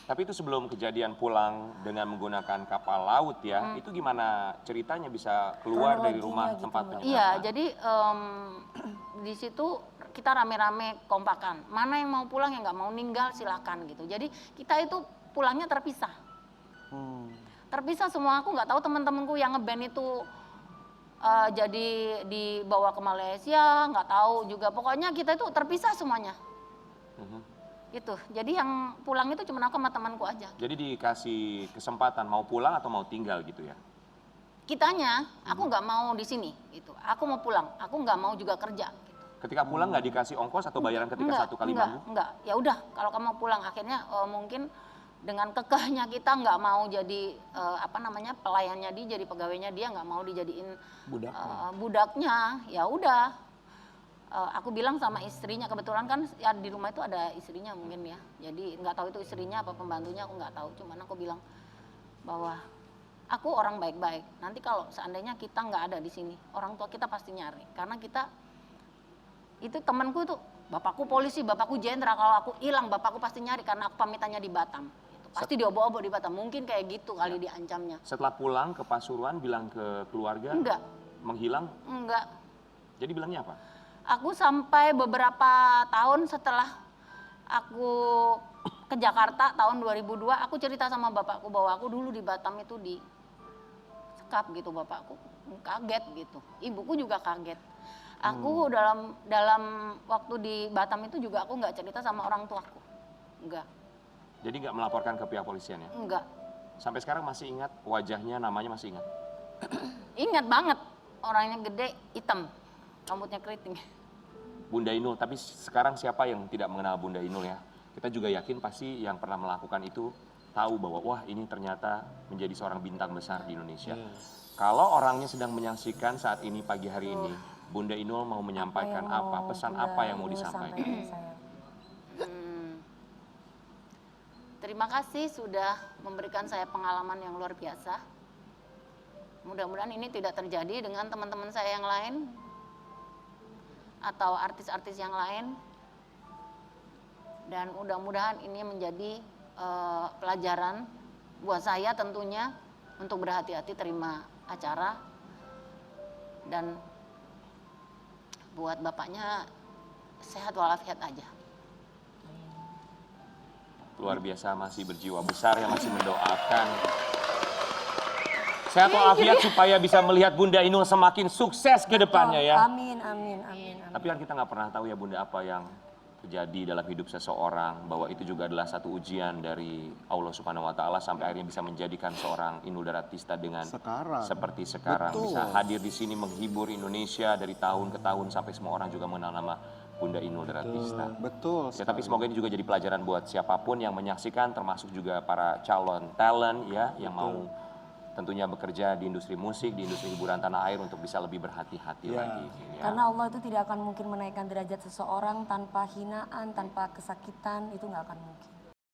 Tapi itu sebelum kejadian pulang dengan menggunakan kapal laut ya, itu gimana ceritanya bisa keluar dari rumah Kronologinya tempat gitu, Mbak. penyekapan? Iya, jadi di situ kita rame-rame kompakan. Mana yang mau pulang yang nggak mau ninggal silakan gitu. Jadi kita itu pulangnya terpisah. Terpisah semua. Aku nggak tahu teman-temanku yang ngeband itu jadi dibawa ke Malaysia, nggak tahu juga. Pokoknya kita itu terpisah semuanya. Gitu. Jadi yang pulang itu cuma aku sama temanku aja. Jadi dikasih kesempatan mau pulang atau mau tinggal gitu ya? Kitanya, aku nggak mau di sini gitu. Aku mau pulang. Aku nggak mau juga kerja. Gitu. Ketika pulang nggak dikasih ongkos atau bayaran ketika satu kali manggung? Enggak. Ya udah, kalau kamu pulang akhirnya mungkin dengan kekehnya kita nggak mau jadi pelayannya dia, jadi pegawainya dia, nggak mau dijadiin budaknya. Ya udah. Aku bilang sama istrinya, kebetulan kan ya di rumah itu ada istrinya mungkin ya. Jadi nggak tahu itu istrinya apa pembantunya, aku nggak tahu. Cuman aku bilang bahwa aku orang baik-baik. Nanti kalau seandainya kita nggak ada di sini, orang tua kita pasti nyari. Karena kita itu temanku itu bapakku polisi, bapakku jenderal. Kalau aku hilang, bapakku pasti nyari karena aku pamitannya di Batam. Gitu. Pasti diobok-obok di Batam. Mungkin kayak gitu kali diancamnya. Setelah pulang ke Pasuruan bilang ke keluarga? Enggak. Menghilang? Enggak. Jadi bilangnya apa? Aku sampai beberapa tahun setelah aku ke Jakarta tahun 2002, aku cerita sama bapakku bahwa aku dulu di Batam itu disekap gitu bapakku. Kaget gitu. Ibuku juga kaget. Aku dalam waktu di Batam itu juga aku nggak cerita sama orang tuaku. Enggak. Jadi nggak melaporkan ke pihak polisian ya? Enggak. Sampai sekarang masih ingat wajahnya, namanya masih ingat? Ingat banget. Orangnya gede, hitam. Rambutnya keriting. Bunda Inul, tapi sekarang siapa yang tidak mengenal Bunda Inul ya? Kita juga yakin pasti yang pernah melakukan itu tahu bahwa wah ini ternyata menjadi seorang bintang besar di Indonesia. Kalau orangnya sedang menyaksikan saat ini pagi hari ini, Bunda Inul mau menyampaikan apa, pesan apa yang mau disampaikan? Terima kasih sudah memberikan saya pengalaman yang luar biasa. Mudah-mudahan ini tidak terjadi dengan teman-teman saya yang lain atau artis-artis yang lain, dan mudah-mudahan ini menjadi pelajaran buat saya tentunya untuk berhati-hati terima acara, dan buat bapaknya sehat walafiat aja. Luar biasa, masih berjiwa besar yang masih mendoakan sehat walafiat supaya bisa melihat Bunda Inul semakin sukses ke depannya ya. Amin, amin, amin. Tapi kan kita nggak pernah tahu ya Bunda apa yang terjadi dalam hidup seseorang, bahwa itu juga adalah satu ujian dari Allah Subhanahu wa Ta'ala sampai akhirnya bisa menjadikan seorang Inul Daratista dengan seperti sekarang. Betul. Bisa hadir di sini menghibur Indonesia dari tahun ke tahun sampai semua orang juga mengenal nama Bunda Inul Daratista. Betul. Ya, tapi semoga ini juga jadi pelajaran buat siapapun yang menyaksikan, termasuk juga para calon talent ya yang mau tentunya bekerja di industri musik, di industri hiburan tanah air untuk bisa lebih berhati-hati lagi. Ya. Karena Allah itu tidak akan mungkin menaikkan derajat seseorang tanpa hinaan, tanpa kesakitan, itu nggak akan mungkin.